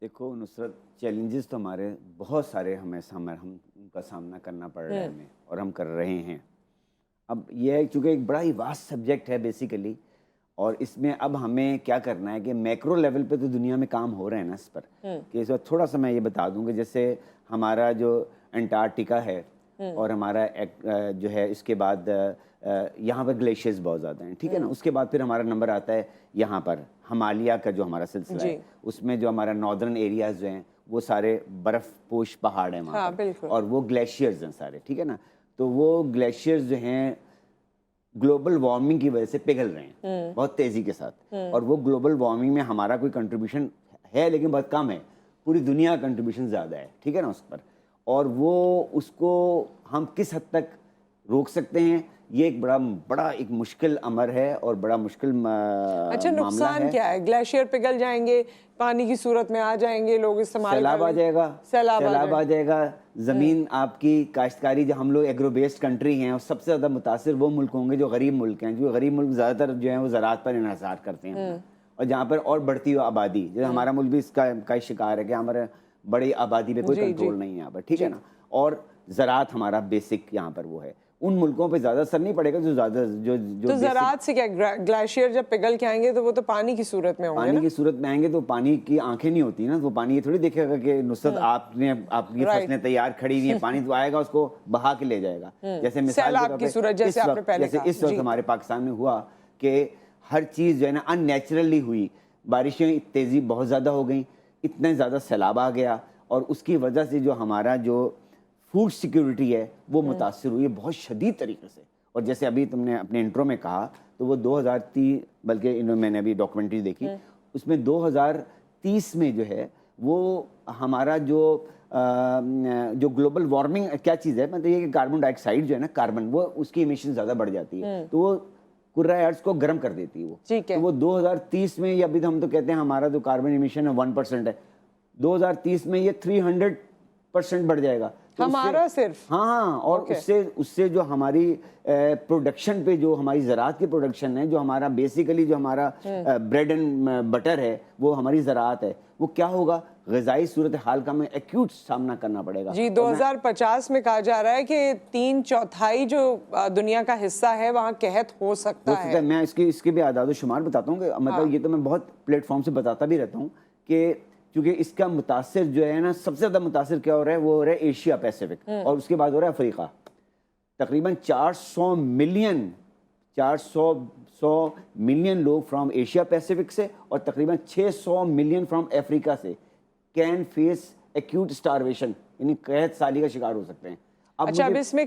دیکھو نصرت، چیلنجز تو ہمارے بہت سارے ہم ان کا سامنا کرنا پڑ رہا ہے ہمیں، اور ہم کر رہے ہیں. اب یہ ہے چونکہ ایک بڑا ہی واسٹ سبجیکٹ ہے بیسیکلی، اور اس میں اب ہمیں کیا کرنا ہے کہ میکرو لیول پہ تو دنیا میں کام ہو رہے ہیں نا اس پر، کہ اس وقت تھوڑا سا میں یہ بتا دوں کہ جیسے ہمارا جو انٹارکٹیکا ہے اور ہمارا جو ہے اس کے بعد یہاں پر گلیشیئرز بہت زیادہ ہیں، ٹھیک ہے نا. اس کے بعد پھر ہمارا نمبر آتا ہے یہاں پر ہمالیہ کا جو ہمارا سلسلہ ہے، اس میں جو ہمارا ناردرن ایریاز جو ہیں وہ سارے برف پوش پہاڑ ہیں وہاں پر، اور وہ گلیشیئرز ہیں سارے، ٹھیک ہے نا. تو وہ گلیشیئرز جو ہیں گلوبل وارمنگ کی وجہ سے پگھل رہے ہیں بہت تیزی کے ساتھ، اور وہ گلوبل وارمنگ میں ہمارا کوئی کنٹریبیوشن ہے لیکن بہت کم ہے، پوری دنیا کا کنٹریبیوشن زیادہ ہے، ٹھیک ہے نا اس پر. اور وہ اس کو ہم کس حد تک روک سکتے ہیں، یہ ایک بڑا ایک مشکل امر ہے اور بڑا مشکل اچھا نقصان کیا ہے؟ گلیشیئر پگھل جائیں گے، پانی کی صورت میں آ جائیں گے، لوگ استعمال سیلاب آ جائے گا، سیلاب آ جائے گا، زمین آپ کی کاشتکاری، جو ہم لوگ ایگرو بیسڈ کنٹری ہیں، اور سب سے زیادہ متاثر وہ ملک ہوں گے جو غریب ملک ہیں، جو غریب ملک زیادہ تر جو ہیں وہ زراعت پر انحصار کرتے ہیں، اور جہاں پر اور بڑھتی ہوئی آبادی، جیسے ہمارا ملک بھی اس کا شکار ہے کہ ہمارے بڑی آبادی پہ کوئی کنٹرول نہیں ہے یہاں پر، ٹھیک ہے نا. اور زراعت ہمارا بیسک یہاں پر وہ ہے، ان ملکوں پہ زیادہ اثر نہیں پڑے گا جو زیادہ جو زراعت سے کیا، گلیشیئر جب پگھل کے آئیں گے تو وہ تو پانی کی صورت میں ہوں گے، پانی کی صورت میں آئیں گے تو پانی کی آنکھیں نہیں ہوتی نا، وہ پانی یہ تھوڑی دیکھے گا کہ نصرت آپ کی فصلیں تیار کھڑی ہوئی ہیں، پانی تو آئے گا اس کو بہا کے لے جائے گا. جیسے مثال کے طور پہ اس وقت ہمارے پاکستان میں ہوا کہ ہر چیز جو ہے نا ان نیچرلی ہوئی، بارشیں تیزی بہت زیادہ ہو گئیں، اتنے زیادہ سیلاب آ گیا، اور اس کی وجہ سے جو ہمارا جو فوڈ سیکیورٹی ہے وہ متاثر ہوئی ہے بہت شدید طریقے سے. اور جیسے ابھی تم نے اپنے انٹرو میں کہا تو وہ 2030، بلکہ میں نے ابھی ڈاکومنٹری دیکھی، اس میں 2030 میں جو ہے وہ ہمارا جو گلوبل وارمنگ کیا چیز ہے، مطلب یہ کہ کاربن ڈائی آکسائڈ جو ہے نا، کاربن، وہ اس کی ایمیشن زیادہ بڑھ جاتی ہے، تو وہ کرۂ ارض کو گرم کر دیتی ہے. تو وہ 2030 میں، یا ابھی ہم تو کہتے ہیں ہمارا جو کاربن ایمیشن ہے 1% ہے، 2030 میں یہ 300% بڑھ جائے گا ہمارا صرف. ہاں، اور اس سے جو ہماری پروڈکشن پہ، جو ہماری زراعت کی پروڈکشن ہے، جو ہمارا بیسیکلی جو ہمارا بریڈ اینڈ بٹر ہے، وہ ہماری زراعت ہے، وہ کیا ہوگا، غذائی صورتحال کا ہمیں ایکیوٹ سامنا کرنا پڑے گا. جی 2050 میں کہا جا رہا ہے کہ 3/4 جو دنیا کا حصہ ہے وہاں قحط ہو سکتا ہے. میں اس کے بھی اعداد و شمار بتاتا ہوں، کہ مطلب یہ تو میں بہت پلیٹ فارم سے بتاتا بھی رہتا ہوں کہ کیونکہ اس کا متاثر جو ہے نا، سب سے زیادہ متاثر کیا ہو رہا ہے، وہ ہو رہا ہے ایشیا پیسیفک، اور اس کے بعد ہو رہا ہے افریقہ. تقریباً 400 ملین لوگ فرام ایشیا پیسیفک سے، اور تقریباً 600 ملین فرام افریقہ سے کین فیس ایکیوٹ اسٹارویشن، یعنی قحط سالی کا شکار ہو سکتے ہیں. اچھا اب اس میں